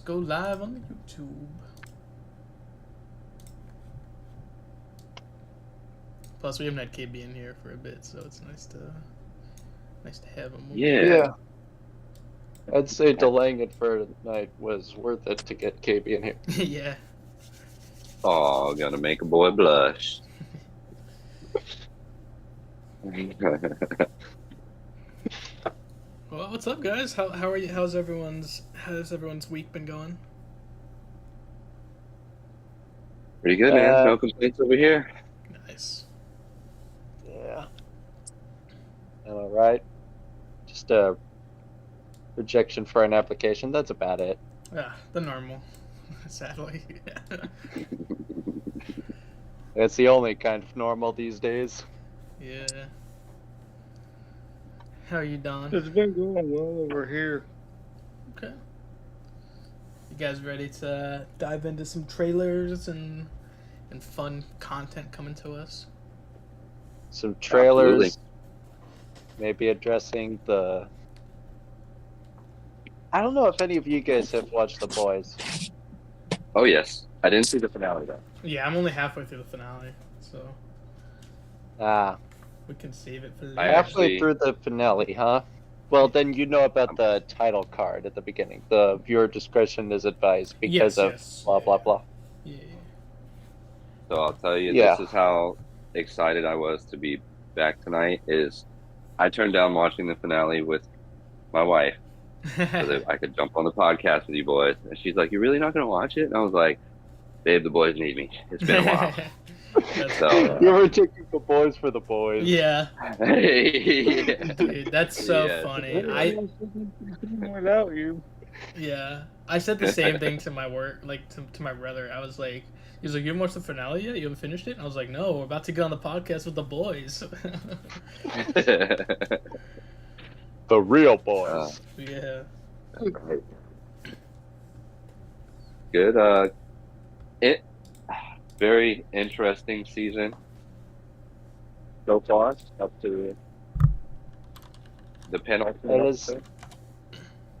go live on the YouTube. Plus, we haven't had KB in here for a bit, so it's nice to have him. Yeah. I'd say delaying it for tonight was worth it to get KB in here. Yeah. Oh, gonna make a boy blush. Well, what's up, guys? How are you? How's everyone's week been going? Pretty good, man. No complaints over here. Nice. Yeah. All right. Just a rejection for an application. That's about it. Yeah, the normal. Sadly. It's the only kind of normal these days. Yeah. How are you, Don? It's been going well over here. Okay. You guys ready to dive into some trailers and fun content coming to us? Some trailers. Absolutely. Maybe addressing the... I don't know if any of you guys have watched The Boys. Oh, yes. I didn't see the finale, though. Yeah, I'm only halfway through the finale, so we can save it for later. Halfway through the finale, huh? Well, then you know about the title card at the beginning. The viewer discretion is advised because of blah, blah, blah. Yeah. So I'll tell you, this is how excited I was to be back tonight. Is I turned down watching the finale with my wife so that I could jump on the podcast with you boys. And she's like, "You're really not going to watch it?" And I was like, "Babe, the boys need me. It's been a while." So, you were taking The Boys for the boys. Yeah. Yeah. Dude, that's so funny. Without you. Yeah. I said the same thing to my work, like to my brother. I was like, he was like, "You haven't watched the finale yet? You haven't finished it?" And I was like, "No, we're about to get on the podcast with the boys." The real boys. Yeah. Good. Very interesting season so far, up to the penultimate.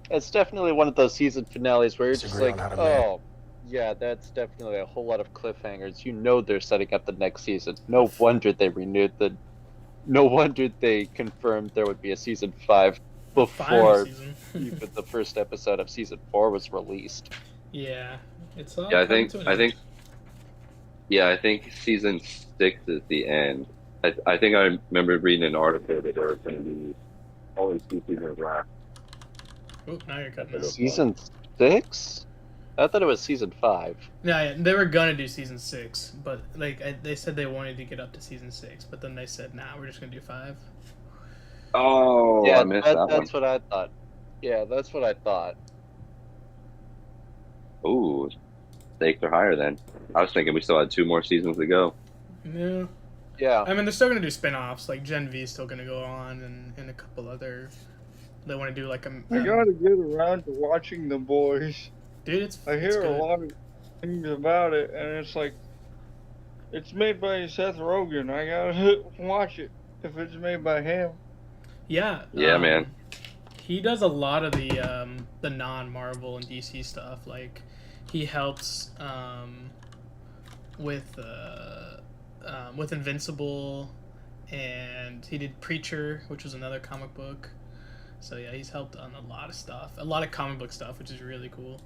It's definitely one of those season finales where you're just like, oh, yeah, that's definitely a whole lot of cliffhangers. You know they're setting up the next season. No wonder they renewed No wonder they confirmed there would be a season 5 before even the first episode of season 4 was released. Yeah, it's all. Yeah, I think season 6 is the end. I think I remember reading an article that there was going to be only 2 seasons left. Oh, now you're cutting out. Season 6? I thought it was season 5. Yeah, they were gonna do season 6, but they said they wanted to get up to season 6, but then they said, "Nah, we're just gonna do 5." Oh, yeah, I missed that that's one. what I thought. Yeah, that's what I thought. Ooh, stakes are higher then. I was thinking we still had 2 more seasons to go. Yeah. Yeah. I mean, they're still gonna do spin-offs. Like Gen V is still gonna go on, and a couple other. They want to do like a. I gotta get around to watching The Boys. Dude, I hear a lot of things about it, and it's like, it's made by Seth Rogen. I gotta watch it if it's made by him. Yeah. Yeah, man. He does a lot of the non-Marvel and DC stuff. Like, he helps with Invincible, and he did Preacher, which was another comic book. So yeah, he's helped on a lot of stuff, a lot of comic book stuff, which is really cool.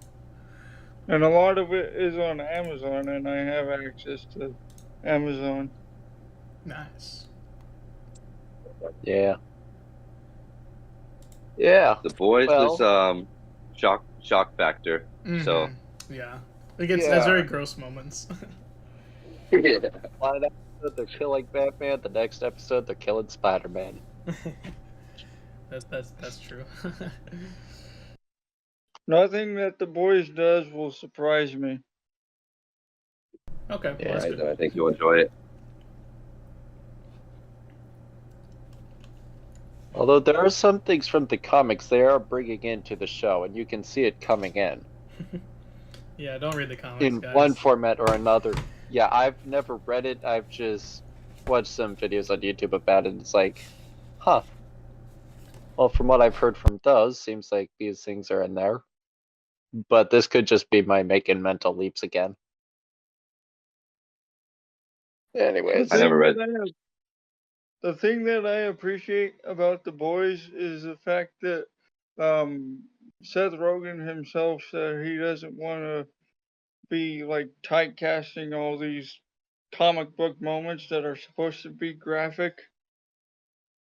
And a lot of it is on Amazon, and I have access to Amazon. Nice. Yeah. Yeah. The Boys is shock factor. Mm-hmm. So yeah, it gets there's very gross moments. One episode they're killing Batman, the next episode they're killing Spider-Man. That's true. Nothing that The Boys does will surprise me. Okay. Yeah, Well, I think you'll enjoy it. Although there are some things from the comics they are bringing into the show, and you can see it coming in. Yeah, don't read the comics, in guys. one format or another. Yeah, I've never read it. I've just watched some videos on YouTube about it, and it's like, huh. Well, from what I've heard from those, seems like these things are in there. but this could just be my making mental leaps again. Anyways, I never read. The thing that I appreciate about The Boys is the fact that Seth Rogen himself said he doesn't want to be like typecasting all these comic book moments that are supposed to be graphic,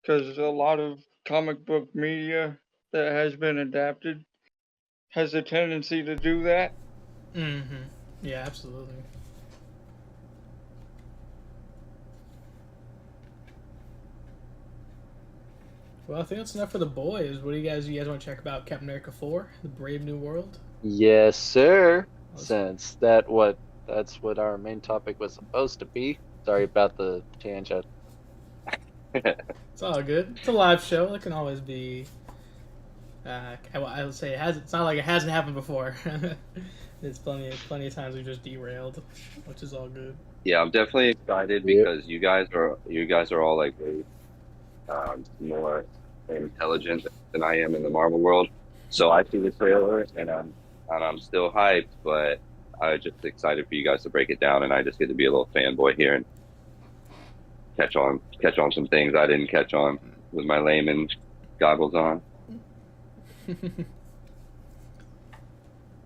because a lot of comic book media that has been adapted has a tendency to do that. Mm-hmm. Yeah, absolutely. Well, I think that's enough for the boys. What do you guys want to check about Captain America 4, The Brave New World? yes, sir. Since that's what our main topic was supposed to be. Sorry about the tangent. It's all good. It's a live show. It can always be. I would say it's not like it hasn't happened before. There's plenty of times we've just derailed, which is all good. Yeah, I'm definitely excited because you guys are all like way more intelligent than I am in the Marvel world. So I see the trailer and I'm still hyped, but I'm just excited for you guys to break it down, and I just get to be a little fanboy here and catch on some things I didn't catch on with my layman goggles on.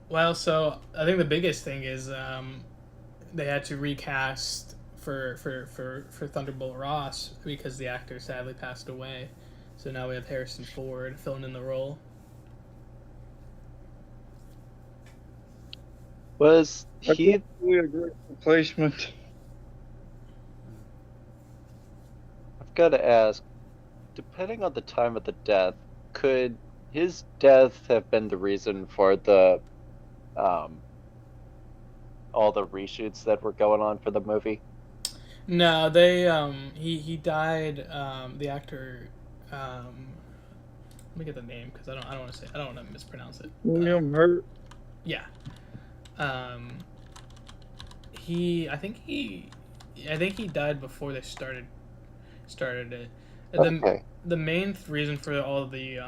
Well, so I think the biggest thing is they had to recast for Thunderbolt Ross because the actor sadly passed away. So now we have Harrison Ford filling in the role. Was he a great replacement? I've got to ask, depending on the time of the death, could his death have been the reason for the all the reshoots that were going on for the movie? No, they he died. The actor. Let me get the name because I don't want to say, I don't want to mispronounce it. William Hurt. Yeah. I think he died before they started it. Okay. The main reason for all the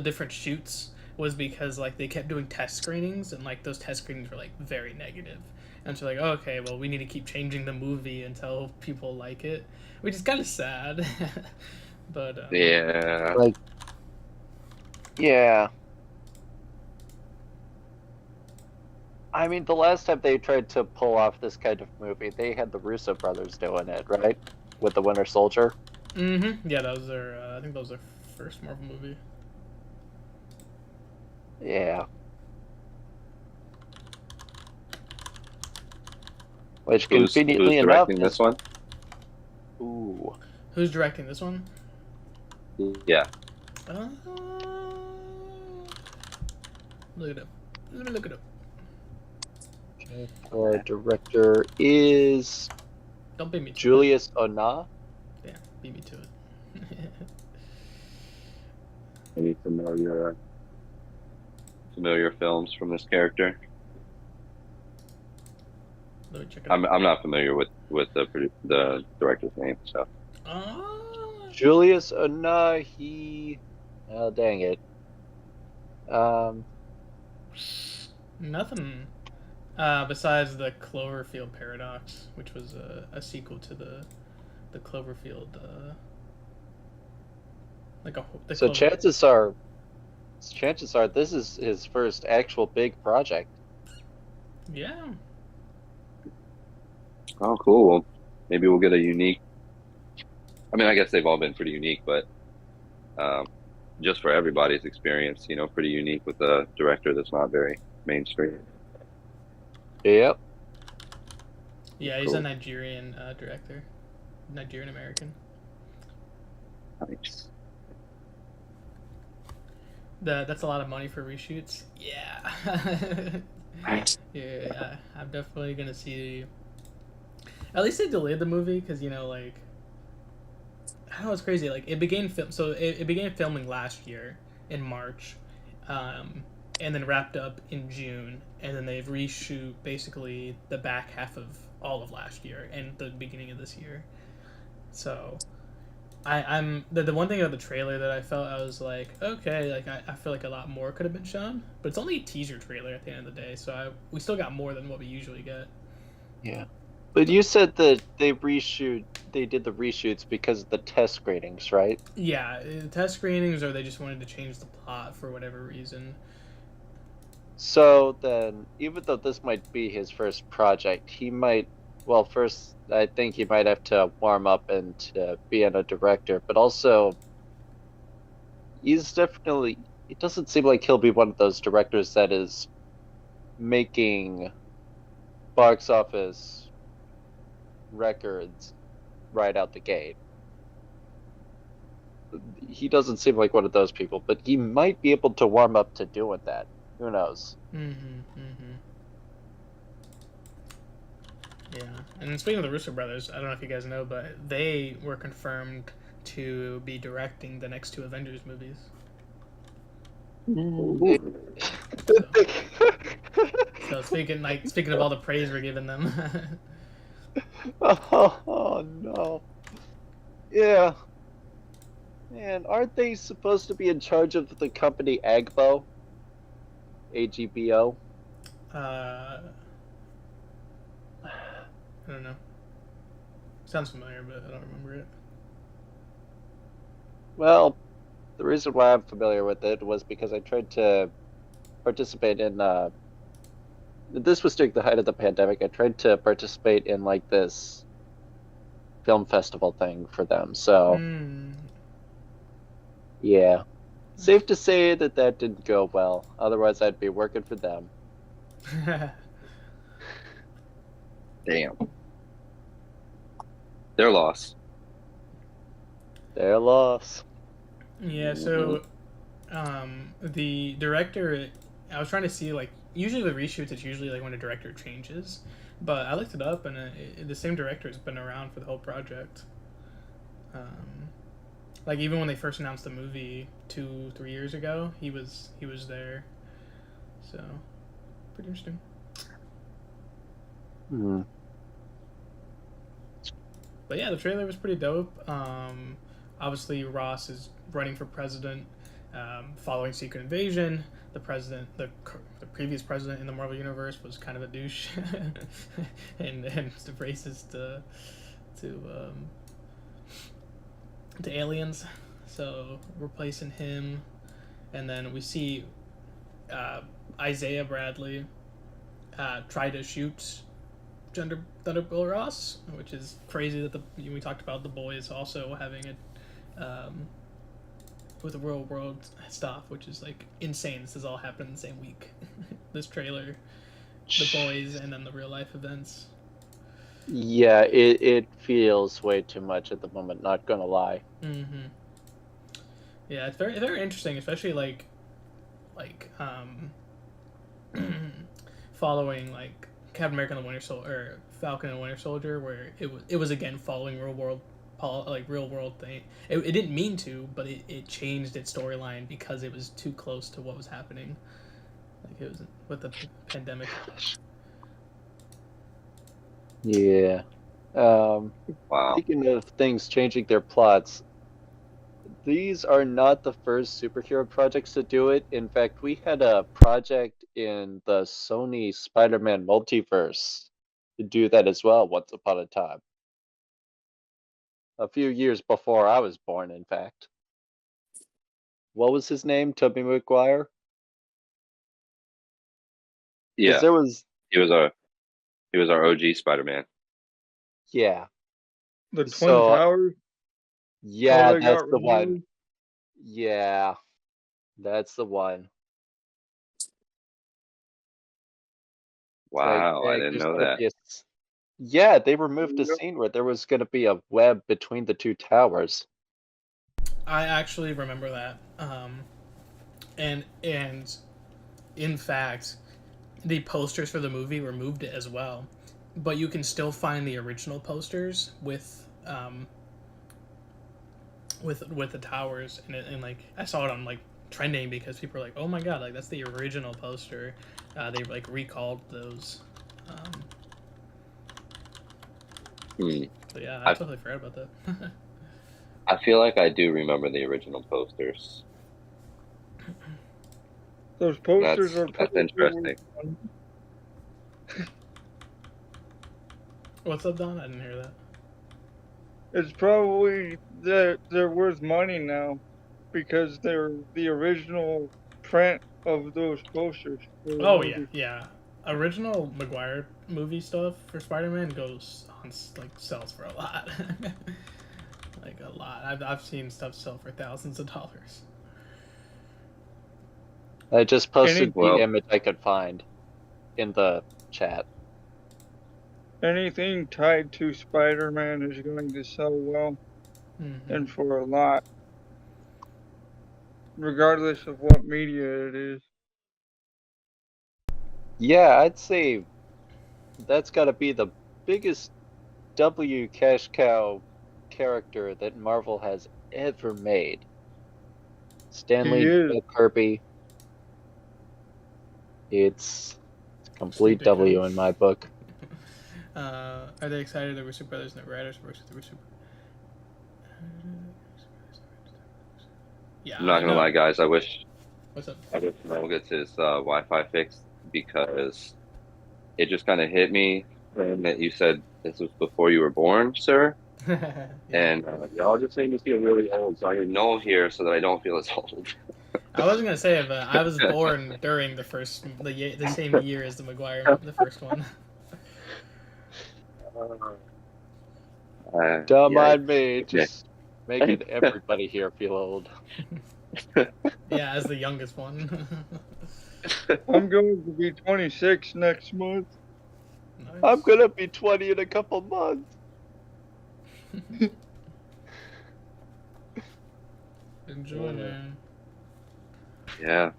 different shoots was because like they kept doing test screenings, and like those test screenings were like very negative. And so like, oh, okay, well, we need to keep changing the movie until people like it, which is kind of sad. But yeah, like, yeah. I mean, the last time they tried to pull off this kind of movie, they had the Russo brothers doing it, right? With the Winter Soldier. Mm-hmm. Yeah, that was their. I think that was their first Marvel movie. Yeah. Which conveniently who's enough directing this one? Ooh. Who's directing this one? Yeah. Look it up. Let me look it up. Our director is Don't beat me to Julius Ona. Yeah, beat me to it. Any familiar films from this character? Let me check it out. I'm not familiar with the director's name, so. Julius Ona, he... Oh, dang it. Nothing. Besides the Cloverfield Paradox, which was a sequel to the Cloverfield. So chances are this is his first actual big project. Yeah. Oh, cool. Well, maybe we'll get a unique. I mean, I guess they've all been pretty unique, but just for everybody's experience, pretty unique with a director that's not very mainstream. Yep. Yeah, he's a Nigerian director, Nigerian American. Nice. That's a lot of money for reshoots. Yeah. Yeah, I'm definitely gonna see. At least they delayed the movie because I don't know, it's crazy. Like it began filming last year in March, and then wrapped up in June, and then they've reshoot basically the back half of all of last year and the beginning of this year. So I'm the one thing about the trailer that I felt I was like, okay, like I feel like a lot more could have been shown, but it's only a teaser trailer at the end of the day, so we still got more than what we usually get. Yeah, but you said that they did the reshoots because of the test screenings, right? Yeah, test screenings, or they just wanted to change the plot for whatever reason. So then, even though this might be his first project, well, first, I think he might have to warm up into being a director, but also, it doesn't seem like he'll be one of those directors that is making box office records right out the gate. He doesn't seem like one of those people, but he might be able to warm up to doing that. Who knows? Yeah, and speaking of the Russo brothers, I don't know if you guys know, but they were confirmed to be directing the next 2 Avengers movies. So speaking of all the praise we're giving them. Oh no. Yeah. Man, aren't they supposed to be in charge of the company Agbo? AGBO? I don't know. Sounds familiar, but I don't remember it. Well, the reason why I'm familiar with it was because I tried to participate in this was during the height of the pandemic. I tried to participate in like this film festival thing for them. So, yeah. Safe to say that didn't go well. Otherwise, I'd be working for them. Damn. Their loss. Their loss. Yeah, so the director, I was trying to see, like, usually the reshoots, it's usually like when a director changes, but I looked it up, and the same director has been around for the whole project. Like, even when they first announced the movie 2-3 years ago, he was there. So, pretty interesting. But yeah, the trailer was pretty dope. Obviously, Ross is running for president, following Secret Invasion. The previous president in the Marvel Universe was kind of a douche, and racist to aliens. So replacing him, and then we see Isaiah Bradley try to shoot Thunderbolt Ross, which is crazy that we talked about The Boys also having it with the real world stuff, which is like insane. This has all happened in the same week. This trailer, The Boys, and then the real life events. Yeah, it feels way too much at the moment, not gonna lie. Yeah, it's very, very interesting, especially like following like Captain America and the Winter Soldier, or Falcon and Winter Soldier, where it was again following real world thing. It didn't mean to, but it changed its storyline because it was too close to what was happening. Like, it was with the pandemic. Yeah. Wow. Speaking of things changing their plots, these are not the first superhero projects to do it. In fact, we had a project in the Sony Spider-Man multiverse to do that as well once upon a time. A few years before I was born, in fact. What was his name? Tobey Maguire? Yeah. There was... He was our OG Spider-Man. Yeah. The Twin Towers? Yeah, that's the one. Yeah, that's the one. Wow, I didn't know that. Yeah, they removed a scene where there was going to be a web between the 2 towers. I actually remember that. And in fact, the posters for the movie removed it as well, but you can still find the original posters with the towers, and like I saw it on like trending because people were like, "Oh my god, like that's the original poster." They like recalled those. But yeah, I totally forgot about that. I feel like I do remember the original posters. Those posters are That's interesting. What's up, Don? I didn't hear that. It's probably that they're worth money now because they're the original print of those posters. Oh yeah, yeah. Original Maguire movie stuff for Spider-Man goes on like sells for a lot, like a lot. I've seen stuff sell for thousands of dollars. I just posted the image I could find in the chat. Anything tied to Spider-Man is going to sell well, and for a lot, regardless of what media it is. Yeah, I'd say that's got to be the biggest W cash cow character that Marvel has ever made. Stan Lee, Jack Kirby. It's a complete W in my book. Are they excited that Russo Brothers and the writers versus the Russo? Yeah, I'm not gonna lie, guys. I wish. What's up? I wish Mel gets his Wi-Fi fixed because it just kind of hit me that you said this was before you were born, sir. Yeah. And y'all just made me feel really old, so I need no here so that I don't feel as old. I wasn't gonna say it, but I was born during the same year as the Maguire, the first one. Don't mind me, just making everybody here feel old. Yeah, as the youngest one. I'm going to be 26 next month. Nice. I'm gonna be 20 in a couple months. Enjoy, man. Yeah.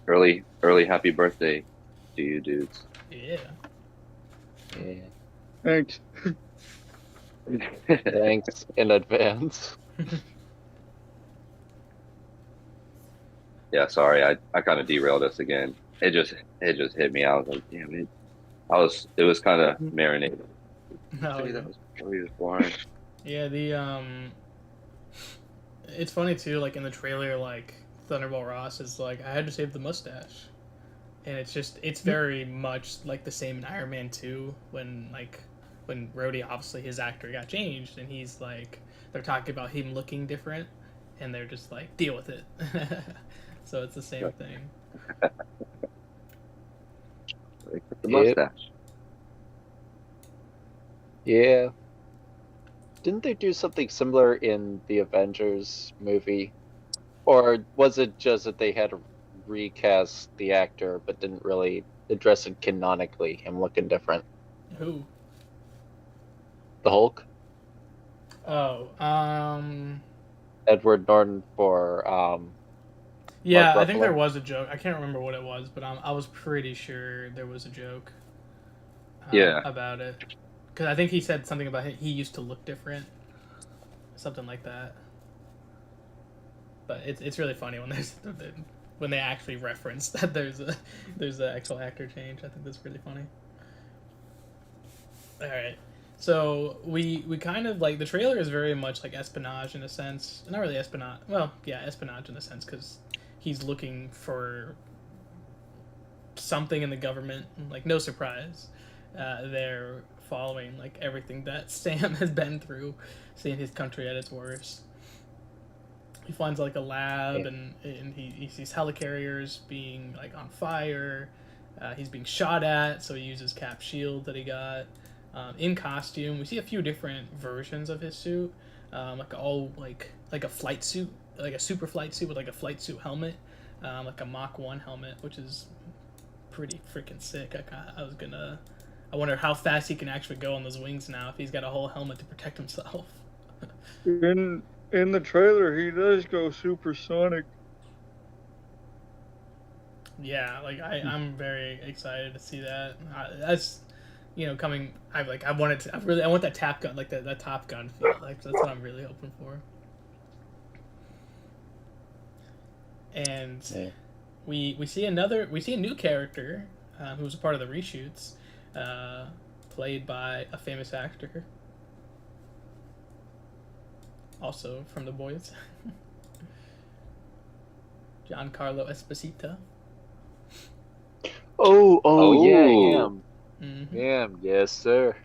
Early happy birthday to you dudes. Yeah. Thanks. Thanks in advance. Yeah, sorry, I kind of derailed us again. It just hit me. I was like, damn it. It was kind of marinated. No, that was really boring. Yeah, it's funny too, like in the trailer, like Thunderbolt Ross is like, I had to save the mustache. And it's very much like the same in Iron Man 2 when Rhodey, obviously his actor got changed and he's like, they're talking about him looking different and they're just like, deal with it. So it's the same thing. The mustache. Yeah. Didn't they do something similar in the Avengers movie? Or was it just that they had to recast the actor but didn't really address it canonically, him looking different? Who? The Hulk? Oh, Edward Norton for yeah, I think there was a joke. I can't remember what it was, but I was pretty sure there was a joke. About it, because I think he said something about he used to look different, something like that. But it's really funny when they actually reference that there's an actual actor change. I think that's really funny. All right. So we kind of like the trailer is very much like espionage in a sense. Not really espionage. Well, yeah, espionage in a sense because he's looking for something in the government. Like no surprise, they're following like everything that Sam has been through, seeing his country at its worst. He finds like a lab and he sees helicarriers being like on fire. He's being shot at, so he uses Cap's shield that he got. In costume, we see a few different versions of his suit, like a flight suit, like a super flight suit with like a flight suit helmet, like a Mach 1 helmet, which is pretty freaking sick. I wonder how fast he can actually go on those wings now if he's got a whole helmet to protect himself. In the trailer, he does go supersonic. Yeah, like I'm very excited to see that. That's coming. I want that Top Gun, like that Top Gun feel. Like that's what I'm really hoping for. And we see a new character who's a part of the reshoots, played by a famous actor. also from The Boys. Giancarlo Esposito. Oh, yeah, him. Mm-hmm. Him, yes, sir.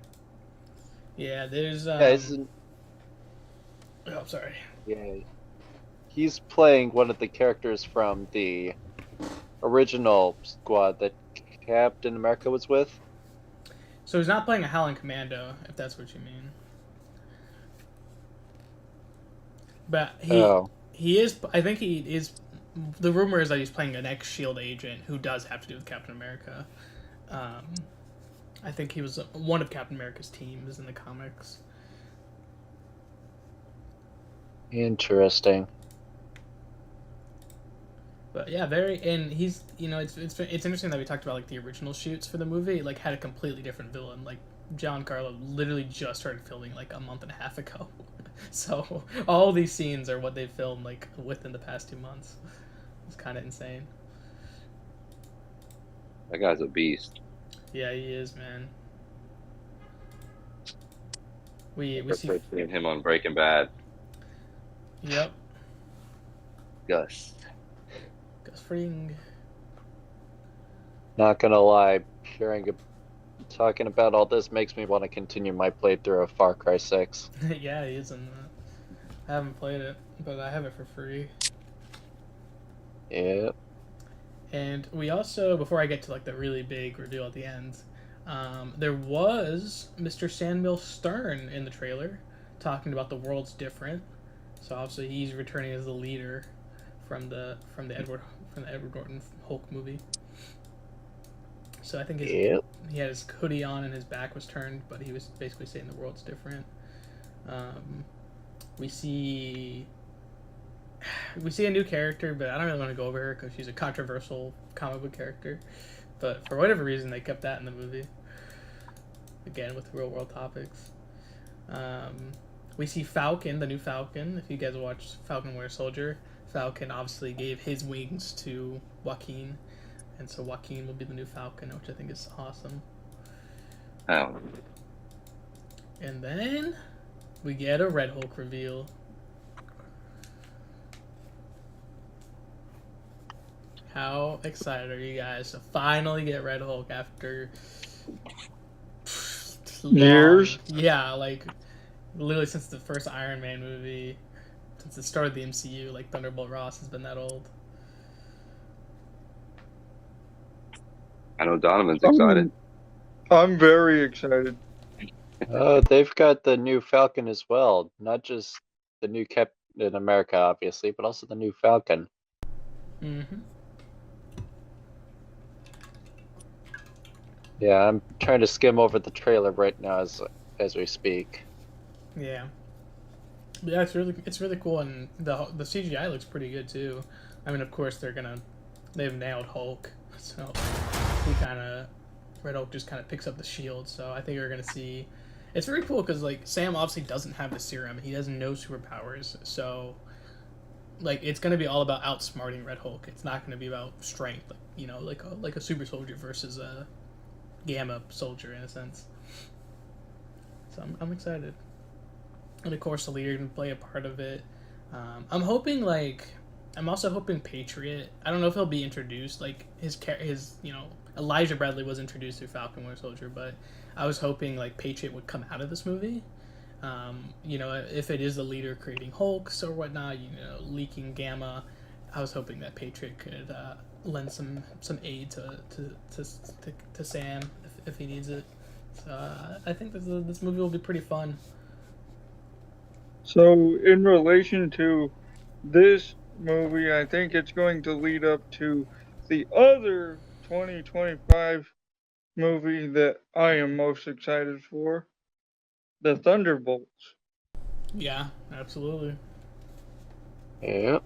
Yeah, there's Oh, sorry. Yeah, he's playing one of the characters from the original squad that Captain America was with. So he's not playing a Howling Commando, if that's what you mean. But he is. I think he is. The rumor is that he's playing an ex-Shield agent who does have to do with Captain America. I think he was one of Captain America's teams in the comics. Interesting. But yeah, and he's it's interesting that we talked about like the original shoots for the movie like had a completely different villain. Like Giancarlo literally just started filming like a month and a half ago, so all these scenes are what they filmed like within the past 2 months. It's kind of insane. That guy's a beast. Yeah, he is, man. We see him on Breaking Bad. Yep. Gus Fring. Not gonna lie, talking about all this makes me want to continue my playthrough of Far Cry 6. Yeah, he is in that. I haven't played it, but I have it for free. Yeah. And we also, before I get to like the really big reveal at the end, there was Mr. Samuel Stern in the trailer talking about the world's different. So obviously he's returning as the leader from the Edward Norton Hulk movie. So I think he had his hoodie on and his back was turned, but he was basically saying the world's different. We see a new character, but I don't really want to go over her because she's a controversial comic book character. But for whatever reason, they kept that in the movie. Again, with real world topics. We see Falcon, the new Falcon. If you guys watched Falcon Winter Soldier, Falcon obviously gave his wings to Joaquin. And so Joaquin will be the new Falcon, which I think is awesome. Oh. And then we get a Red Hulk reveal. How excited are you guys to finally get Red Hulk after years? Yeah, like literally since the first Iron Man movie, since the start of the MCU, like Thunderbolt Ross has been that old. I know Donovan's excited. I'm very excited. They've got the new Falcon as well. Not just the new Captain America, obviously, but also the new Falcon. Mm-hmm. Yeah, I'm trying to skim over the trailer right now as we speak. Yeah. Yeah, it's really cool, and the CGI looks pretty good too. I mean, of course they've nailed Hulk, so Red Hulk just kind of picks up the shield. So I think we're gonna see. It's very cool because like Sam obviously doesn't have the serum; he has no superpowers. So like it's gonna be all about outsmarting Red Hulk. It's not gonna be about strength, like a super soldier versus a Gamma soldier in a sense. So I'm excited. And of course, the leader can play a part of it. I'm also hoping Patriot. I don't know if he'll be introduced. Like his Elijah Bradley was introduced through Falcon Winter Soldier, but I was hoping like Patriot would come out of this movie. If it is the leader creating Hulks or whatnot, leaking Gamma, I was hoping that Patriot could lend some aid to Sam if he needs it. So I think this movie will be pretty fun. So, in relation to this movie, I think it's going to lead up to the other 2025 movie that I am most excited for, the Thunderbolts. Yeah, absolutely. Yeah.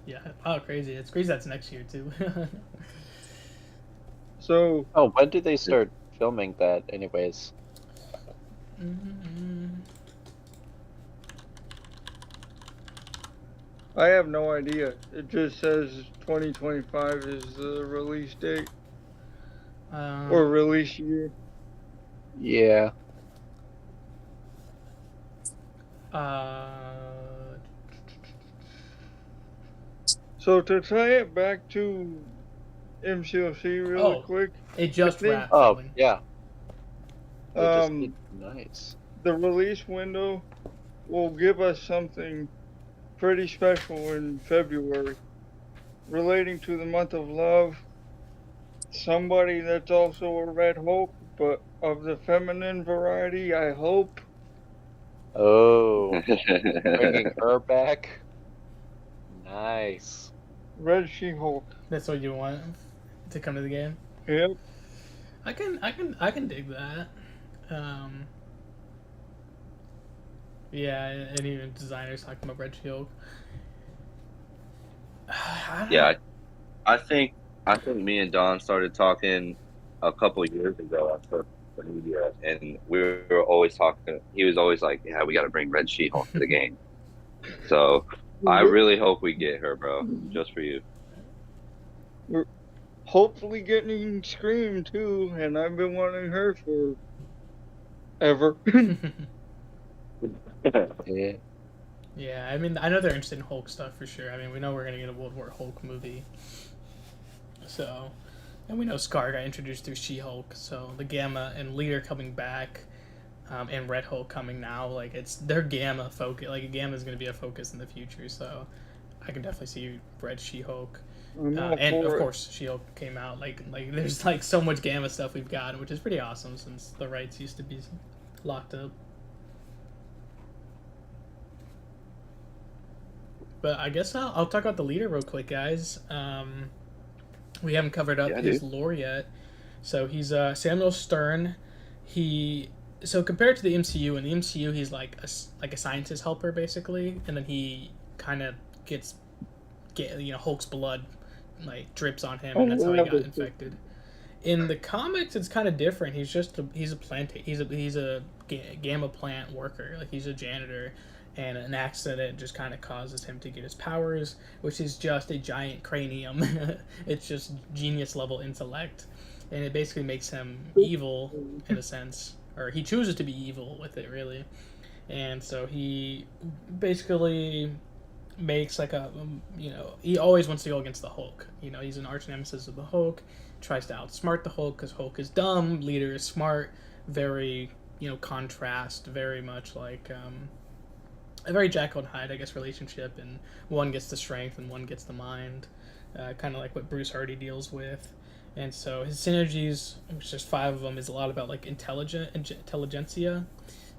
Yeah. Oh, crazy! It's crazy. That's next year too. So. Oh, when do they start filming that, anyways? Mm-hmm. I have no idea. It just says 2025 is the release date or release year. Yeah. Uh, So to tie it back to MCLC really oh, quick, it I just think wrapped Oh filming. yeah, they just did um, nice. the release window will give us something pretty special in February relating to the month of love. Somebody that's also a Red Hulk, but of the feminine variety, I hope. Oh, bringing her back. Nice. Red She-Hulk. That's what you want to come to the game. Yep. I can dig that. Um, yeah, and even designers talking about Red Shield. Yeah, I think me and Don started talking a couple years ago on social media, and we were always talking. He was always like, "Yeah, we got to bring Red She-Hulk to the game." So I We're, really hope we get her, bro, just for you. we're hopefully getting Scream too, and I've been wanting her for ever. Yeah. Yeah, I mean, I know they're interested in Hulk stuff for sure. I mean, we know we're gonna get a World War Hulk movie. So, and we know Scar got introduced through She-Hulk. So the Gamma and Leader coming back, and Red Hulk coming now. Like it's their Gamma focus. Like Gamma is gonna be a focus in the future. So I can definitely see Red She-Hulk. I'm all And of for it. course, She-Hulk came out. Like there's like so much Gamma stuff we've got, which is pretty awesome since the rights used to be locked up. But I guess I'll talk about the leader real quick, guys. We haven't covered up Yeah, his dude. lore yet. So he's Samuel Stern. He so compared to the MCU, in the MCU he's like a scientist helper basically, and then he kind of Hulk's blood like drips on him, and that's how he got infected. In the comics, it's kind of different. He's a plant he's a gamma plant worker. Like he's a janitor, and an accident just kind of causes him to get his powers, which is just a giant cranium. It's just genius level intellect, and it basically makes him evil in a sense, or he chooses to be evil with it really. And so he basically makes like he always wants to go against the Hulk. He's an arch nemesis of the Hulk, tries to outsmart the Hulk because Hulk is dumb, Leader is smart. Very contrast, very much like a very Jekyll and Hyde, I guess, relationship, and one gets the strength and one gets the mind, kind of like what Bruce Hardy deals with. And so his synergies, which there's 5 of them, is a lot about like intelligentsia,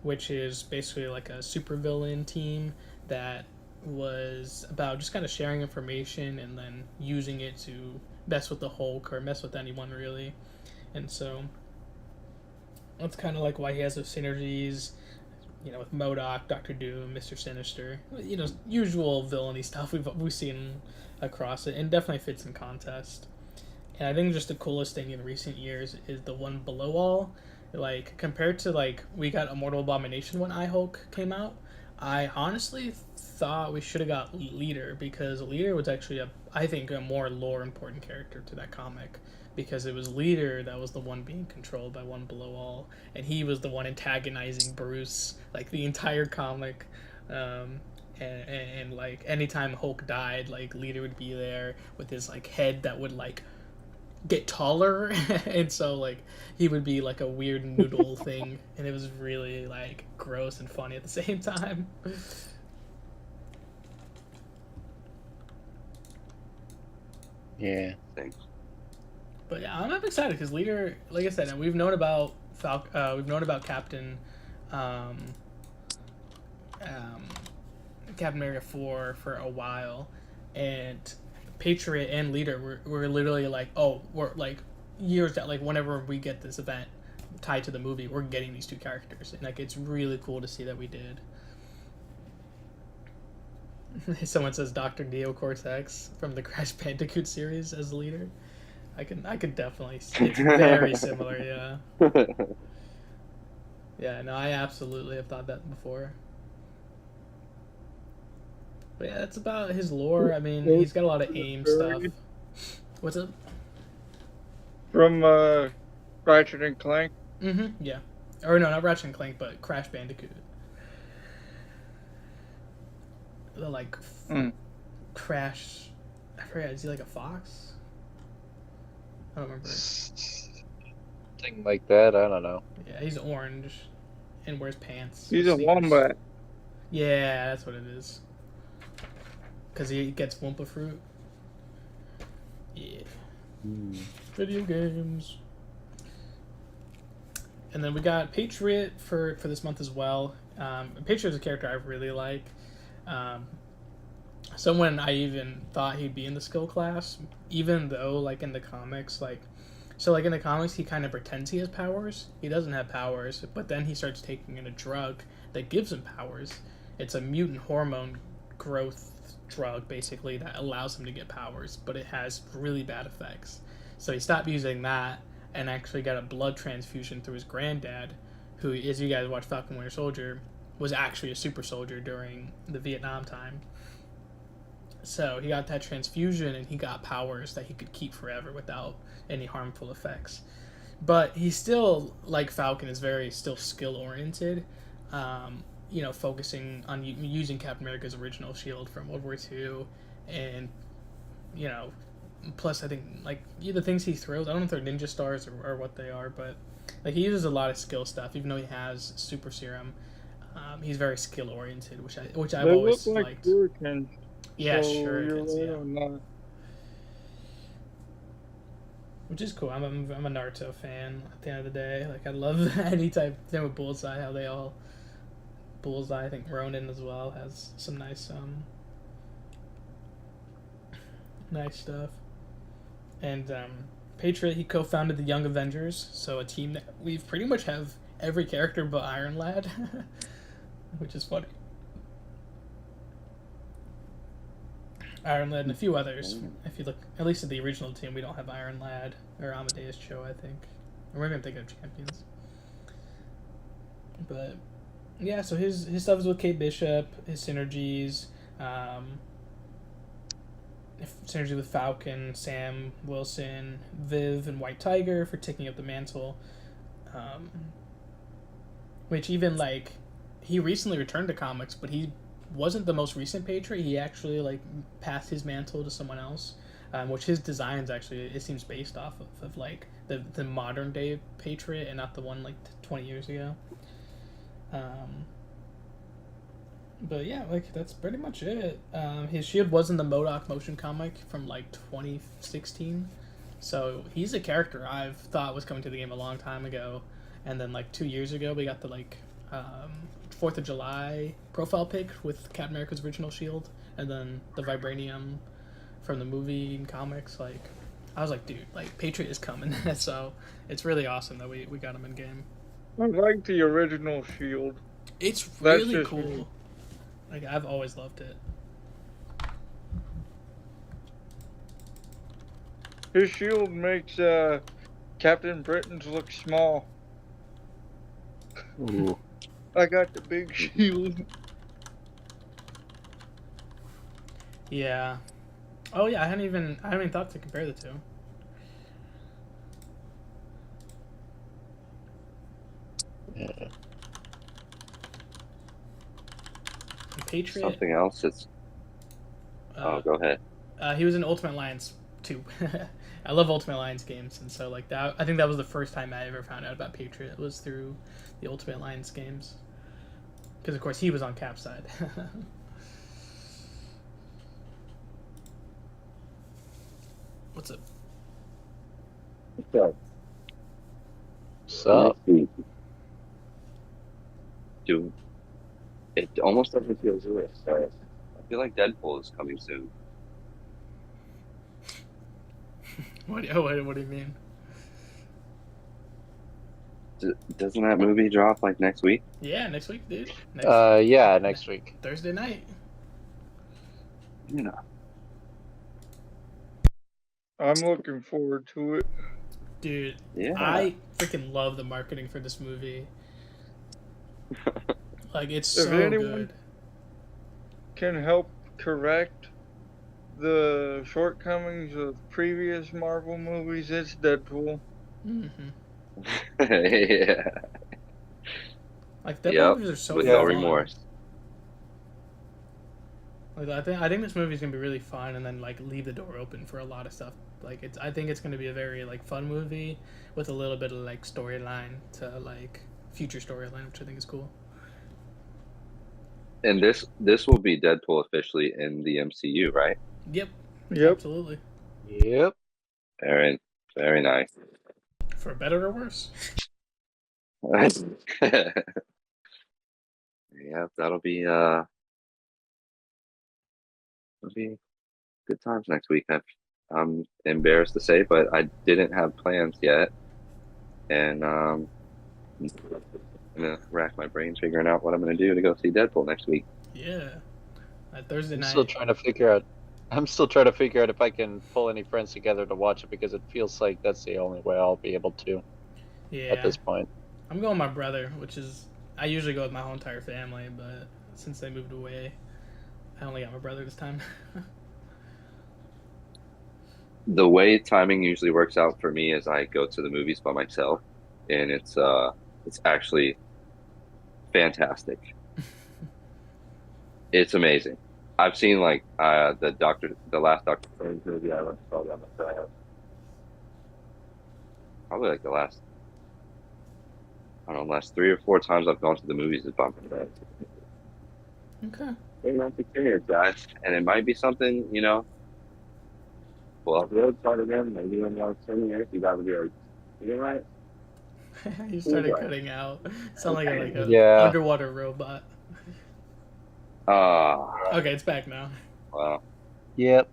which is basically like a supervillain team that was about just kind of sharing information and then using it to mess with the Hulk or mess with anyone really. And so that's kind of like why he has those synergies, with MODOK, Doctor Doom, Mister Sinister. Usual villainy stuff we've seen across it, and definitely fits in Contest. And I think just the coolest thing in recent years is the one below all. Like compared to like we got Immortal Abomination when I-Hulk came out, I honestly thought we should have got Leader because Leader was actually I think a more lore important character to that comic because it was Leader that was the one being controlled by One Below All, and he was the one antagonizing Bruce like the entire comic. And like anytime Hulk died, like Leader would be there with his like head that would like get taller and so like he would be like a weird noodle thing, and it was really like gross and funny at the same time. Yeah. Thanks. But yeah, I'm excited because Leader, like I said, and we've known about we've known about Captain um, Captain America 4 for a while, and Patriot and Leader were literally like, oh, we're like years that like whenever we get this event tied to the movie, we're getting these 2 characters, and like it's really cool to see that we did. Someone says Dr. Neo Cortex from the Crash Bandicoot series as Leader. I could definitely see it's very similar, yeah. Yeah, no, I absolutely have thought that before. But yeah, that's about his lore. I mean, he's got a lot of AIM stuff. What's up? From Ratchet and Clank. Yeah. Or no, not Ratchet and Clank, but Crash Bandicoot. the like Crash. I forget. Is he like a fox? I don't remember. Something like that. I don't know. Yeah, he's orange and wears pants. He's with a sneakers. wombat. Yeah, that's what it is. Because he gets Wumpa fruit. Yeah. Video games. And then we got Patriot for this month as well. Patriot is a character I really like. Someone I even thought he'd be in the skill class, even though like in the comics, like in the comics he kind of pretends he has powers. He doesn't have powers, but then he starts taking in a drug that gives him powers. It's a mutant hormone growth drug basically that allows him to get powers, but it has really bad effects. So he stopped using that and actually got a blood transfusion through his granddad, who, as you guys watch Falcon Winter Soldier, was actually a super soldier during the Vietnam time. So he got that transfusion and he got powers that he could keep forever without any harmful effects. But he still, like Falcon, is very still skill oriented. Focusing on using Captain America's original shield from World War II, and plus I think like the things he throws. I don't know if they're ninja stars or what they are, but like he uses a lot of skill stuff. Even though he has super serum, he's very skill oriented, which I've always look like liked. shurikens. Yeah, so shurikens. you're Yeah. right on that. Which is cool. I'm a Naruto fan at the end of the day. Like I love any type thing with Bullseye. How they all Bullseye. I think Ronin as well has some nice stuff. And Patriot, he co-founded the Young Avengers, so a team that we pretty much have every character but Iron Lad, which is funny. Iron Lad and a few others. If you look, at least at the original team, we don't have Iron Lad or Amadeus Cho, I think. Or maybe I'm thinking of Champions. But yeah, so his stuff is with Kate Bishop, his synergies, synergy with Falcon, Sam Wilson, Viv, and White Tiger for taking up the mantle. Which even like he recently returned to comics, but he wasn't the most recent Patriot. He actually like passed his mantle to someone else, which his designs actually it seems based off of like the modern day Patriot and not the one like 20 years ago. But yeah, like that's pretty much it. His shield was in the MODOK motion comic from like 2016, so he's a character I've thought was coming to the game a long time ago, and then like 2 years ago we got the like 4th of July profile pic with Captain America's original shield, and then the vibranium from the movie and comics. Like I was like, dude, like Patriot is coming. So it's really awesome that we got him in game. I like the original shield. It's really cool. Me. Like I've always loved it. His shield makes Captain Britain's look small. Ooh. I got the big shield. Yeah. Oh yeah, I haven't even thought to compare the two. Yeah. Patriot. Something else. It's. Go ahead. He was in Ultimate Alliance 2. I love Ultimate Alliance games, and so like that. I think that was the first time I ever found out about Patriot was through the Ultimate Alliance games. Because of course he was on Cap's side. What's up? What's up? Dude, it almost doesn't feel Jewish. I feel like Deadpool is coming soon. What do you mean? Doesn't that movie drop like next week? Yeah, next week, dude. Yeah, next week. Thursday night. You know. I'm looking forward to it. Dude, Yeah. I freaking love the marketing for this movie. Like, it's so good. Can help correct the shortcomings of previous Marvel movies, it's Deadpool. Mm-hmm. Yeah. Like, Deadpool movies are so with fun. no remorse. Like I think this movie's gonna be really fun, and then like leave the door open for a lot of stuff. Like I think it's gonna be a very like fun movie with a little bit of like storyline to like future storyline, which I think is cool. And this will be Deadpool officially in the MCU, right? Yep. Yep. Absolutely. Yep. Very, very nice. For better or worse. Yeah, that'll be good times next week. I'm embarrassed to say, but I didn't have plans yet, and I'm gonna rack my brains figuring out what I'm gonna do to go see Deadpool next week. Yeah. Thursday I'm night. still trying to figure out. I'm still trying to figure out if I can pull any friends together to watch it because it feels like that's the only way I'll be able to. Yeah. At this point. I'm going with my brother, which is I usually go with my whole entire family, but since they moved away, I only got my brother this time. The way timing usually works out for me is I go to the movies by myself, and it's actually fantastic. It's amazing. I've seen like the last Doctor Strange movie I went to saw by myself. Probably like the last, I don't know, last 3 or 4 times I've gone to the movies is by myself. Okay. Hey, not experience, guys, and it might be something, you know. Well, if the road started again, maybe in like 10 years, you gotta be like, you right? You started cutting out. Sound like a Yeah. underwater robot. Okay, it's back now. Wow. Yep.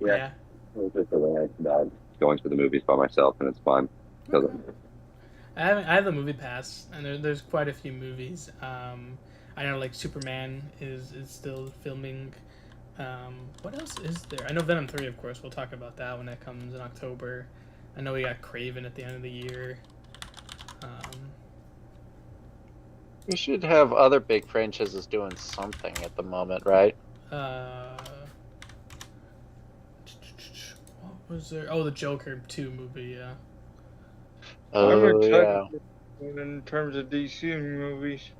Yeah. It's just a way about going to the movies by myself, and it's fun. Okay. I have the movie pass, and there's quite a few movies. I know like Superman is still filming. What else is there? I know Venom 3, of course. We'll talk about that when that comes in October. I know we got Craven at the end of the year. We should have other big franchises doing something at the moment, right? What was there? Oh, the Joker 2 movie, yeah. Oh, yeah. In terms of DC movies.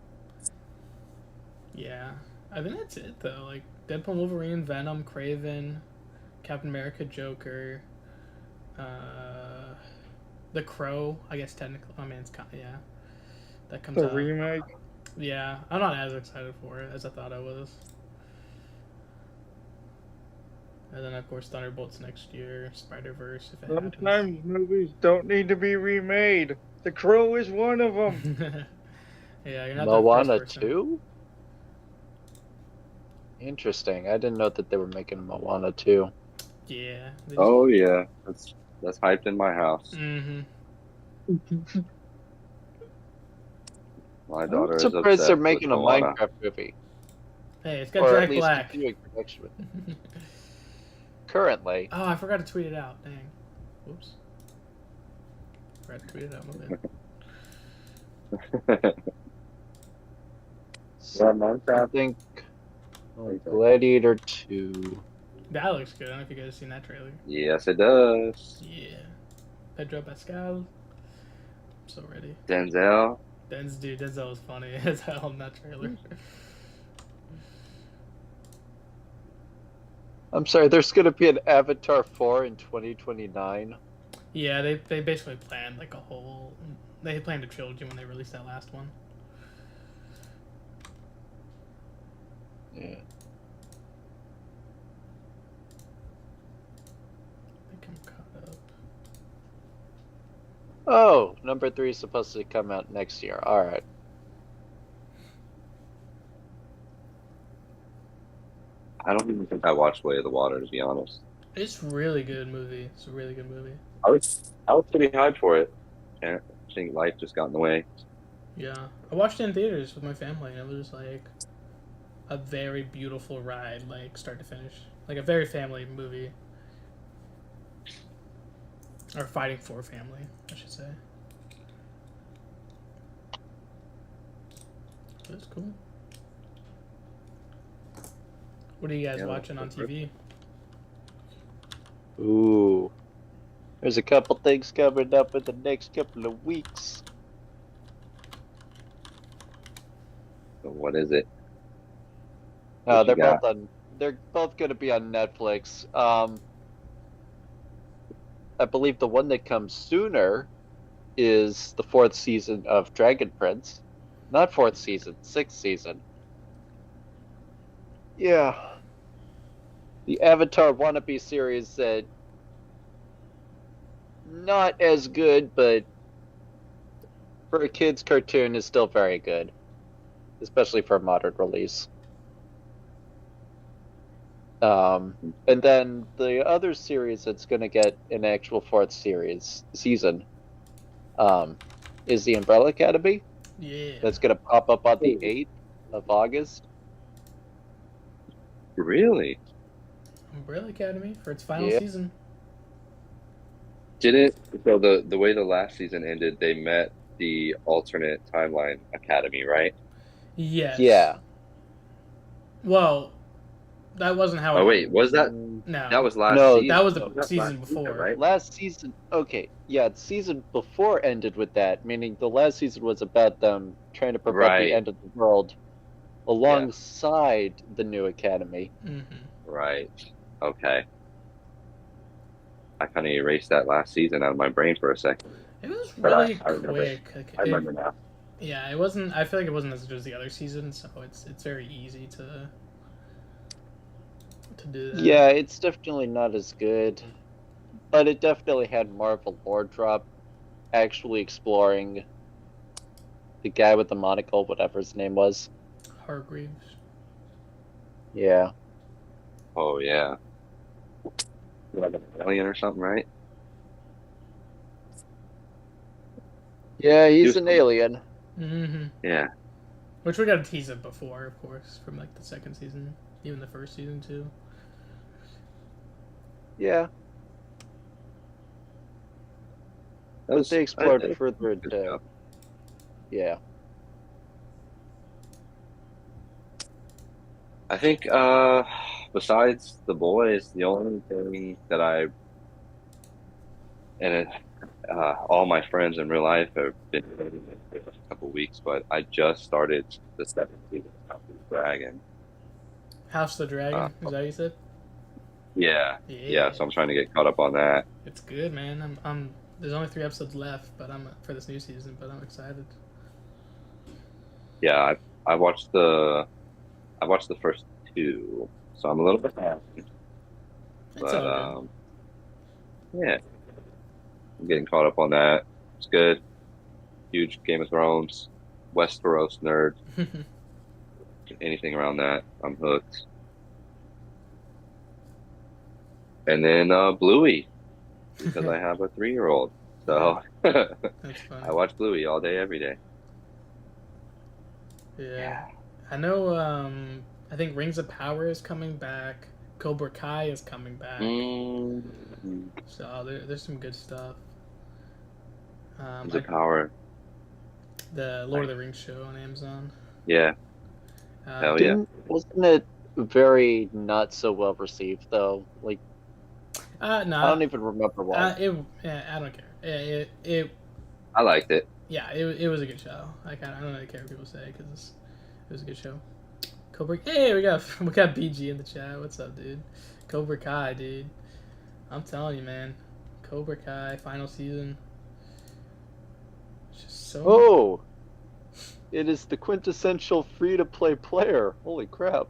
Yeah. I think that's it, though. Like, Deadpool, Wolverine, Venom, Craven, Captain America, Joker, The Crow, I guess technically. I mean, it's kind of, yeah. That comes The out. remake. Yeah, I'm not as excited for it as I thought I was. And then, of course, Thunderbolts next year, Spider-Verse, if it Sometimes movies don't need to be remade. The Crow is one of them. Yeah, you're not Moana the first person. 2? Interesting. I didn't know that they were making Moana 2. Yeah. Oh yeah, that's hyped in my house. Mm-hmm. My daughter I'm is surprised obsessed they're making a with Moana. Minecraft movie. Hey, it's got Or Jack at least Black. continuing production with it. Currently. Oh, I forgot to tweet it out. Dang. Whoops. Forgot to tweet it out. My bad. So, I think Gladiator 2. That looks good. I don't know if you guys have seen that trailer. Yes, it does. Yeah. Pedro Pascal. I'm so ready. Denzel. Denzel was funny as hell in that trailer. I'm sorry, there's going to be an Avatar 4 in 2029. Yeah, they basically planned like a whole. They planned a trilogy when they released that last one. Yeah. I think I'm caught up. Oh, number 3 is supposed to come out next year. Alright. I don't even think I watched Way of the Water, to be honest. It's a really good movie. It's a really good movie. I was pretty hyped for it. And I think life just got in the way. Yeah, I watched it in theaters with my family, and it was like a very beautiful ride, like start to finish, like a very family movie, or fighting for family, I should say. That's cool. What are you guys watching on TV? Ooh. There's a couple things coming up in the next couple of weeks. what is it? They're both on. They're both going to be on Netflix. I believe the one that comes sooner is the 4th season of Dragon Prince. Not 4th season, 6th season. Yeah. The Avatar wannabe series that not as good, but for a kid's cartoon is still very good, especially for a modern release. And then the other series that's going to get an actual 4th season is the Umbrella Academy. Yeah. That's going to pop up on the 8th of August. Really? Umbrella Academy for its final season. So the way the last season ended, they met the alternate timeline academy, right? Yes. Yeah. Well, that wasn't how. Oh wait, was that? No. That was last season. That was the season before, right? Last season. Okay, yeah, the season before ended with that, meaning the last season was about them trying to prevent the end of the world, alongside the new academy. Mm-hmm. Right. Okay. I kind of erased that last season out of my brain for a second. It was really quick. I remember now. Yeah, it wasn't. I feel like it wasn't as good as the other season, so it's very easy to do that. Yeah, it's definitely not as good, but it definitely had more of a lore drop, actually exploring the guy with the monocle, whatever his name was. Hargreaves. Yeah. Oh yeah. Like an alien or something, right? Yeah, he's an alien. Mm-hmm. Yeah. Which we got a tease of before, of course, from like the 2nd season, even the 1st season too. Yeah. But they explored further into. Yeah. I think besides the boys, the only thing that all my friends in real life have been for a couple weeks, but I just started the 7th season of House of the Dragon. House of the Dragon, is that what you said? Yeah. So I'm trying to get caught up on that. It's good, man. I'm there's only 3 episodes left, but I'm for this new season, but I'm excited. Yeah, I watched the first 2, so I'm a little bit behind. But yeah, I'm getting caught up on that. It's good. Huge Game of Thrones, Westeros nerd. Anything around that, I'm hooked. And then Bluey, because I have a 3-year-old, so I watch Bluey all day, every day. Yeah. I know. I think Rings of Power is coming back. Cobra Kai is coming back. So there's some good stuff. Rings of Power. The Lord of the Rings show on Amazon. Yeah. Hell yeah. Wasn't it very not so well received though? Like, no, I don't even remember why. I don't care. I liked it. Yeah, it was a good show. I don't really care what people say because it was a good show. Cobra. Hey, we got BG in the chat. What's up, dude? Cobra Kai, dude. I'm telling you, man. Cobra Kai final season. It's just so. Oh, it is the quintessential free-to-play player. Holy crap!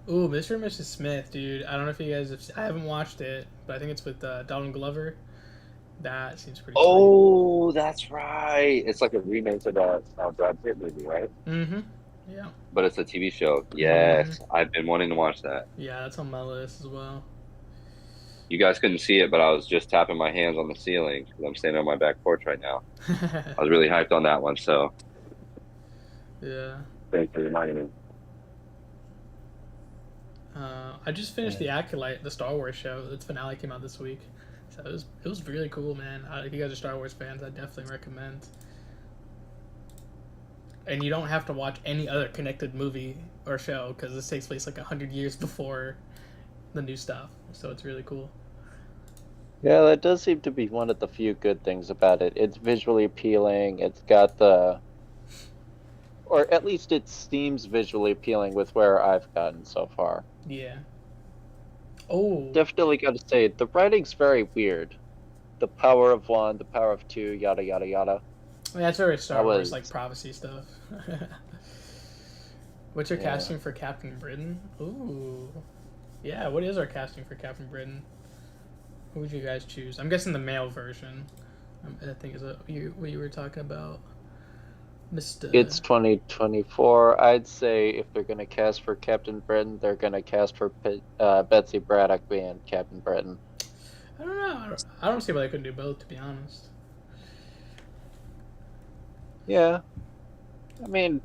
Ooh, Mr. and Mrs. Smith, dude. I don't know if you guys I haven't watched it, but I think it's with Donald Glover. That seems pretty. Oh, sweet. That's right. It's like a remake of that Brad Pitt movie, right? Mm-hmm. Yeah. But it's a TV show. Yes, I've been wanting to watch that. Yeah, that's on my list as well. You guys couldn't see it, but I was just tapping my hands on the ceiling because I'm standing on my back porch right now. I was really hyped on that one, so. Yeah. Thanks for reminding me. I just finished The Acolyte, the Star Wars show. Its finale came out this week. So it was really cool, man. If you guys are Star Wars fans, I definitely recommend. And you don't have to watch any other connected movie or show because this takes place like 100 years before the new stuff. So it's really cool. Yeah, that does seem to be one of the few good things about it. It's visually appealing. It's got the or at least it seems visually appealing with where I've gotten so far. Yeah. Oh. Definitely got to say, the writing's very weird. The power of one, the power of two, yada yada yada. Yeah, that's very Star Wars, like prophecy stuff. What's your casting for Captain Britain? Ooh. Yeah, what is our casting for Captain Britain? Who would you guys choose? I'm guessing the male version. I think is what you were talking about. Mr. It's 2024. I'd say if they're going to cast for Captain Britain, they're going to cast for Betsy Braddock being Captain Britain. I don't know. I don't see why they couldn't do both, to be honest. Yeah. I mean,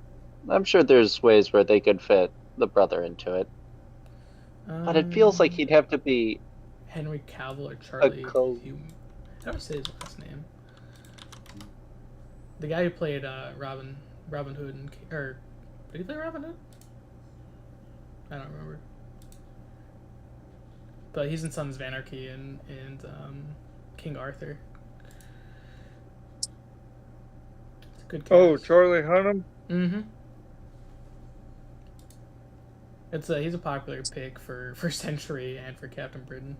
I'm sure there's ways where they could fit the brother into it. But it feels like he'd have to be Henry Cavill or Charlie Hume. I don't say his last name. The guy who played Robin Hood, or did he play Robin Hood? I don't remember. But he's in Sons of Anarchy and King Arthur. It's a good cast. Oh, Charlie Hunnam? Mm-hmm. He's a popular pick for Century and for Captain Britain.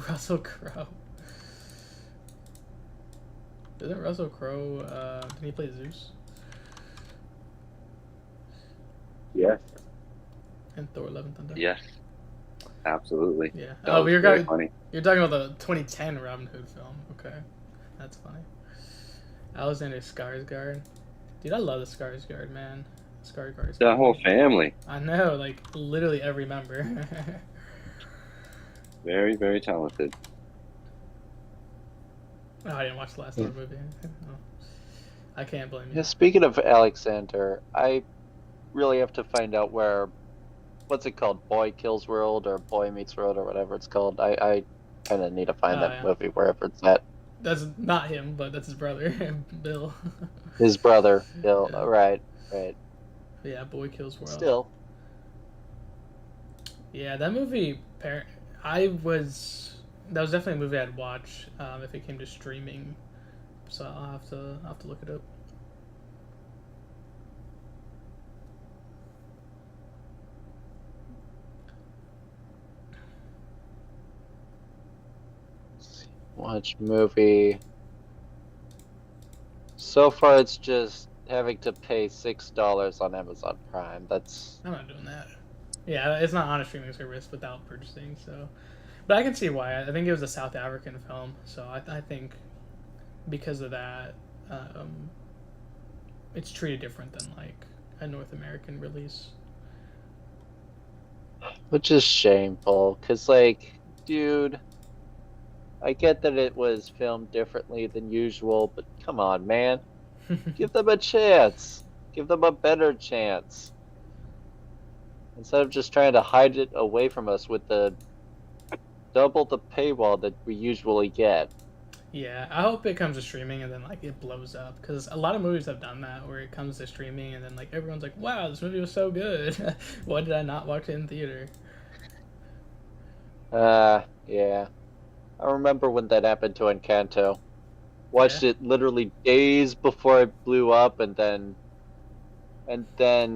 Russell Crowe. Isn't Russell Crowe, did he play Zeus? Yes. And Thor: Love and Thunder? Yes. Absolutely. Yeah. That was very funny. You're talking about the 2010 Robin Hood film. Okay. That's funny. Alexander Skarsgård. Dude, I love the Skarsgård, man. Skarsgård. That whole family. I know, like, literally every member. Very, very talented. Oh, I didn't watch the last Thor movie. Oh. I can't blame you. Yeah, speaking of Alexander, I really have to find out what's it called? Boy Kills World or Boy Meets World or whatever it's called. I kind of need to find that movie wherever it's at. That's not him, but that's his brother, Bill. His brother, Bill. Yeah. Right. Yeah, Boy Kills World. Still. Yeah, that movie. That was definitely a movie I'd watch if it came to streaming. So I'll have to look it up. Watch movie. So far, it's just having to pay $6 on Amazon Prime. I'm not doing that. Yeah, it's not on a streaming service without purchasing. So, but I can see why. I think it was a South African film, so I think because of that, it's treated different than like a North American release. Which is shameful, cause like, dude. I get that it was filmed differently than usual, but come on, man. Give them a chance. Give them a better chance. Instead of just trying to hide it away from us with the double the paywall that we usually get. Yeah, I hope it comes to streaming and then like it blows up, because a lot of movies have done that where it comes to streaming and then like everyone's like, wow, this movie was so good. Why did I not watch it in theater? Yeah. I remember when that happened to Encanto. Watched it literally days before it blew up, and then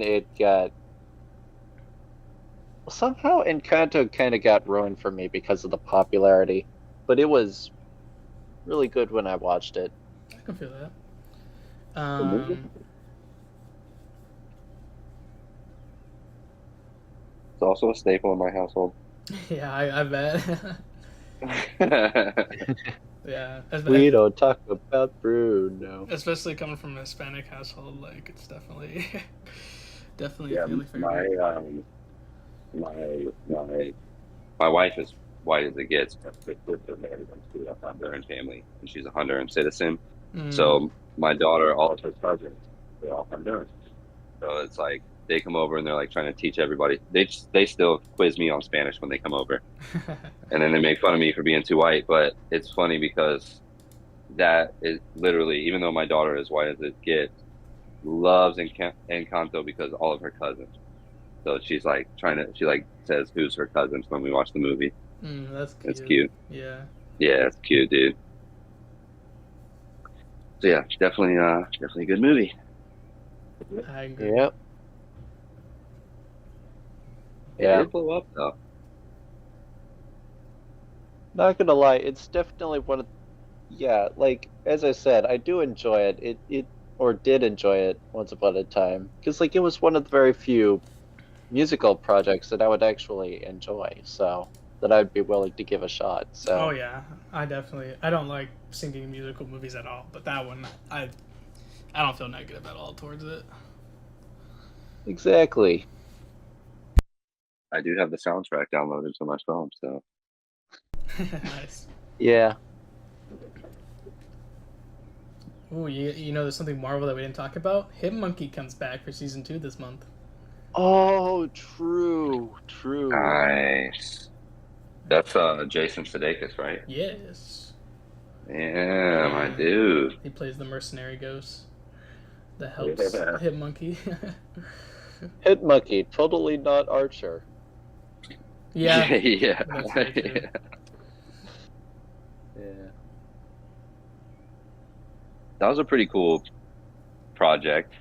it got... Somehow Encanto kind of got ruined for me because of the popularity, but it was really good when I watched it. I can feel that. It's also a staple in my household. Yeah, I bet. Yeah. We don't talk about Bruno. Especially coming from a Hispanic household, like it's definitely Yeah, a family favorite. My wife is white as it gets. A Honduran family, and she's a Honduran citizen. So my daughter, all of her cousins, they're all Honduran. So it's like they come over and they're like trying to teach everybody. They still quiz me on Spanish when they come over, and then they make fun of me for being too white. But it's funny because that is literally, even though my daughter is white as it gets, loves Encanto because all of her cousins. So she's like she like says who's her cousins when we watch the movie. That's cute. It's cute. Yeah. Yeah, it's cute, dude. So yeah, definitely a good movie. I agree. Yep. It Yeah. did blow up though. Not gonna lie, it's definitely one of, yeah, like as I said, I do enjoy it. It or did enjoy it once upon a time because like it was one of the very few musical projects that I would actually enjoy, so that I'd be willing to give a shot. Oh So yeah, I don't like singing musical movies at all, but that one I don't feel negative at all towards it. exactly. I do have the soundtrack downloaded to my phone, so Nice. Yeah. Ooh, you know, there's something Marvel that we didn't talk about. Hitmonkey comes back for season 2 this month. Oh, true, true. nice. That's Jason Sudeikis, right? Yes. Yeah, my Yeah. dude. He plays the mercenary ghost that helps Yeah. Hitmonkey. Hit Monkey, totally not Archer. Yeah. Yeah. That's very true. Yeah. That was a pretty cool project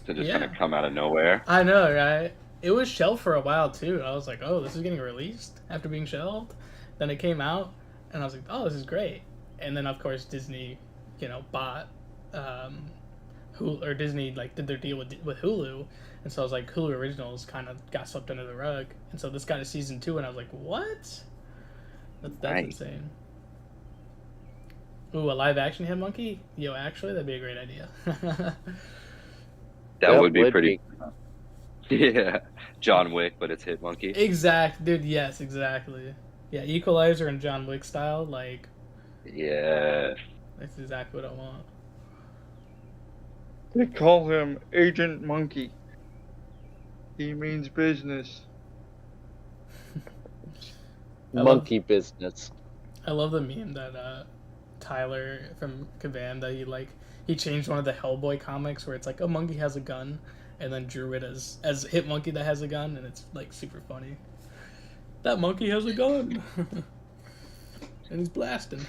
to just kind of Yeah. come out of nowhere. I know, right? It was shelved for a while too. I was like, "Oh, this is getting released after being shelved." Then it came out, and I was like, "Oh, this is great." And then of course Disney, bought Hulu, or Disney like did their deal with Hulu, and so I was like, Hulu Originals kind of got swept under the rug, and so this got a season 2, and I was like, "What? That's Nice. insane." Ooh, a live action Hitmonkey? Yo, actually, that'd be a great idea. That would be pretty. Yeah, John Wick, but it's Hitmonkey. Exact, dude. Yes, exactly. Yeah, Equalizer and John Wick style. Like, Yeah. that's exactly what I want. They call him Agent Monkey. He means business. Monkey business. I love the meme that Tyler from Kavan that he changed one of the Hellboy comics where it's like a monkey has a gun, and then drew it as Hitmonkey that has a gun, and it's like super funny. That monkey has a gun, and he's blasting.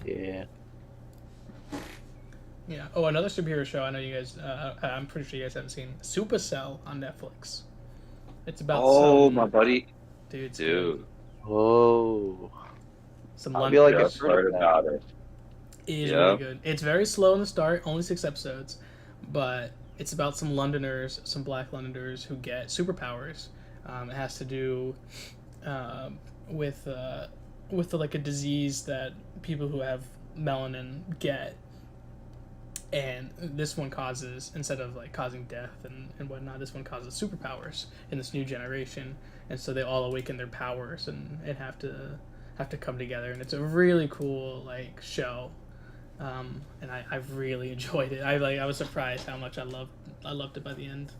Yeah. Yeah. Oh, another superhero show. I know you guys. I'm pretty sure you guys haven't seen Supercell on Netflix. It's about my buddy. dude. Oh. Some I London. feel like Yeah, I've heard of that. about it. It is Yeah. really good. It's very slow in the start, only 6 episodes, but it's about some Londoners, some black Londoners who get superpowers. It has to do with like a disease that people who have melanin get, and this one causes, instead of like causing death and whatnot, this one causes superpowers in this new generation, and so they all awaken their powers and have to come together, and it's a really cool like show. And I've really enjoyed it. I was surprised how much I loved it by the end.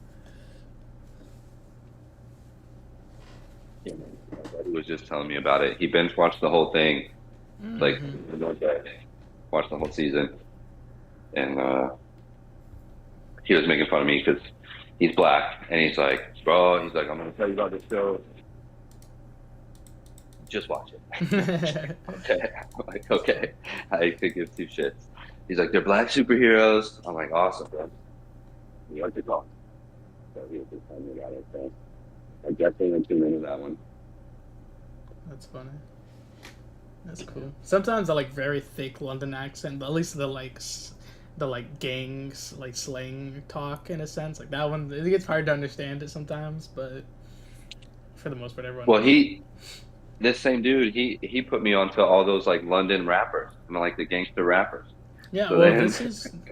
Yeah, my buddy was just telling me about it. He binge watched the whole thing, like in one day. Watched the whole season, and he was making fun of me because he's black, and he's like, "Bro," he's like, "I'm gonna tell you about this show. Just watch it." Okay. I'm like, okay. I could give 2 shits. He's like, they're black superheroes. I'm like, awesome, bro. You like to talk. So he was just telling me about it. So I definitely went tune into that one. That's funny. That's cool. Sometimes I like very thick London accent, but at least the gangs like slang talk in a sense. Like that one, it gets hard to understand it sometimes, but for the most part, everyone. Well, this same dude, he put me onto all those like London rappers, like the gangster rappers. Yeah, So well,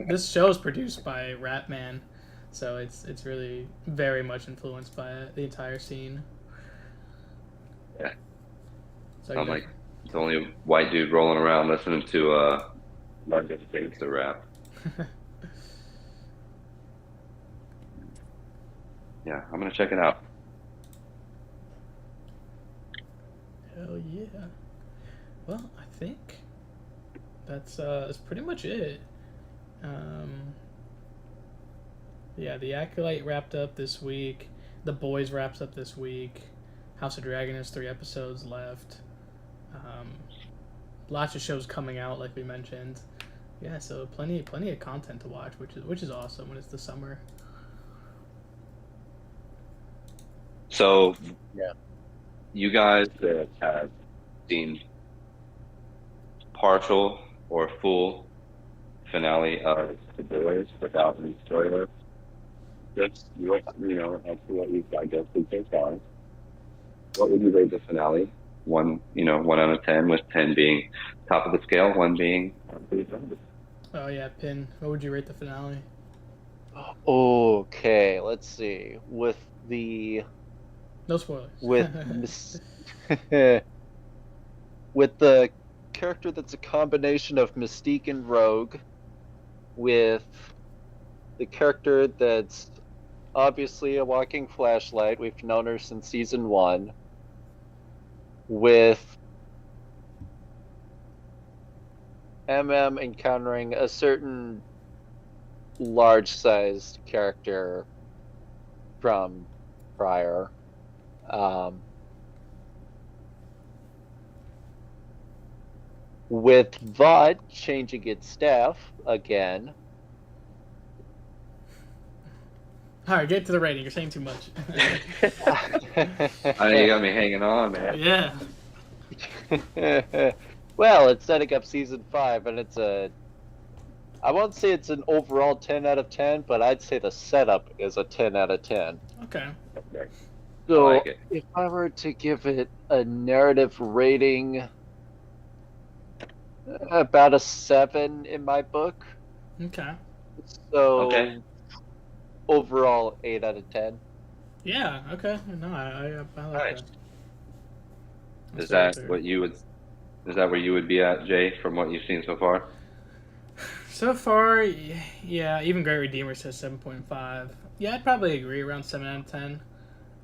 this show is produced by Rapman, so it's really very much influenced by the entire scene. Yeah. So I'm like the only white dude rolling around listening to London gangster rap. Yeah, I'm gonna check it out. Hell yeah. Well, I think that's pretty much it. Yeah, The Acolyte wrapped up this week. The Boys wraps up this week. House of Dragon has 3 episodes left. lots of shows coming out, like we mentioned. Yeah, so plenty of content to watch, which is awesome when it's the summer. So, Yeah. you guys that have seen partial or full finale of The Boys without any spoilers, just what as to what you've digested so far, what would you rate the finale? 1 out of 10, with 10 being top of the scale, 1 being Oh yeah, Pin. What would you rate the finale? Okay, let's see. With the No spoilers. with with the character that's a combination of Mystique and Rogue, with the character that's obviously a walking flashlight. We've known her since season 1. With encountering a certain large-sized character from prior. With Vought changing its staff again. All right, get to the rating. You're saying too much. I know you got me hanging on, man. Yeah. Well, it's setting up season 5, and I won't say it's an overall 10 out of 10, but I'd say the setup is a 10 out of 10. Okay. So, I like it. if I were to give it a narrative rating, about a 7 in my book. Okay. So, Okay. overall 8 out of 10. Yeah. Okay. No, I like Nice. that. Is that what you would? Is that where you would be at, Jay, from what you've seen so far? So far, yeah. Even Great Redeemer says 7.5. Yeah, I'd probably agree around 7 out of 10.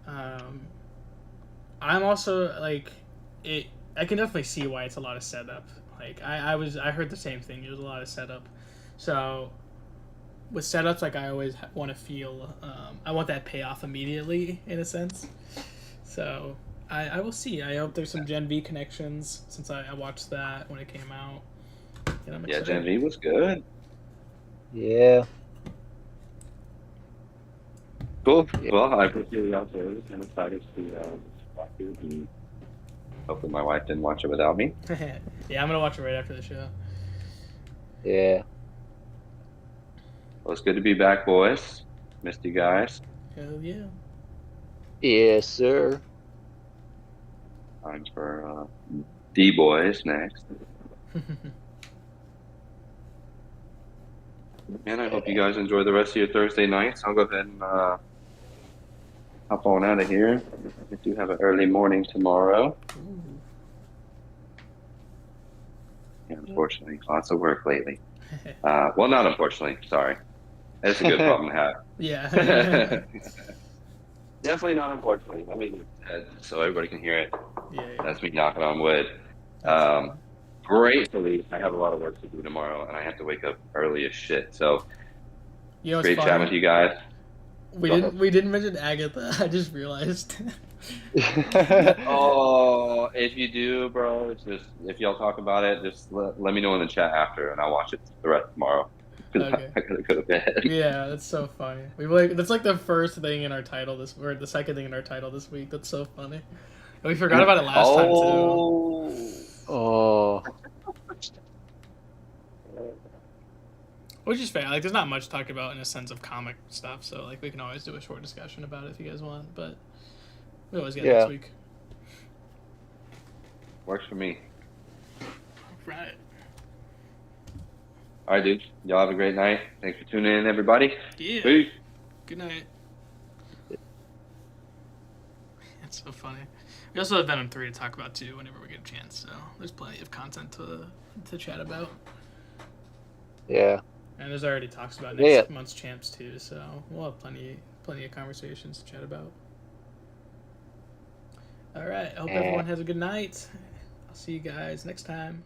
I'm also like it. I can definitely see why it's a lot of setup. Like I heard the same thing. It was a lot of setup. So with setups, like I always want to feel. I want that payoff immediately, in a sense. So I will see. I hope there's some Gen V connections since I watched that when it came out. And I'm Yeah, excited. Gen V was good. Yeah. Cool. Well, I appreciate you out there. I'm excited to watch it. And hopefully, my wife didn't watch it without me. Yeah, I'm gonna watch it right after the show. Yeah. Well, it's good to be back, boys. Missed you guys. Hell yeah. Yes, sir. Time for D boys next. And I hope you guys enjoy the rest of your Thursday nights. I'll go ahead and hop on out of here. I do have an early morning tomorrow. Ooh. Yeah, unfortunately, lots of work lately. Well, not unfortunately. Sorry. It's a good problem to have. Yeah. Definitely not unfortunately. Let me so everybody can hear it. Yeah. That's me knocking on wood. Gratefully, I have a lot of work to do tomorrow, and I have to wake up early as shit. So, You know what's great funny? chatting with you guys. We didn't mention Agatha. I just realized. Oh, if you do, bro, it's just if y'all talk about it, just let me know in the chat after, and I'll watch it the rest tomorrow. Okay. I gotta go to bed. Yeah, that's so funny. That's like the first thing in our title or the second thing in our title this week. That's so funny. And we forgot about it last time too. Oh. Which is fair. Like, there's not much to talk about in a sense of comic stuff, so like we can always do a short discussion about it if you guys want. But we always get it next week. Works for me. Right. All right, dude. Y'all have a great night. Thanks for tuning in, everybody. Yeah. Peace. Good night. That's so funny. We also have Venom 3 to talk about too whenever we get a chance, so there's plenty of content to chat about. Yeah. And there's already talks about next month's champs too, so we'll have plenty of conversations to chat about. All right. I hope everyone has a good night. I'll see you guys next time.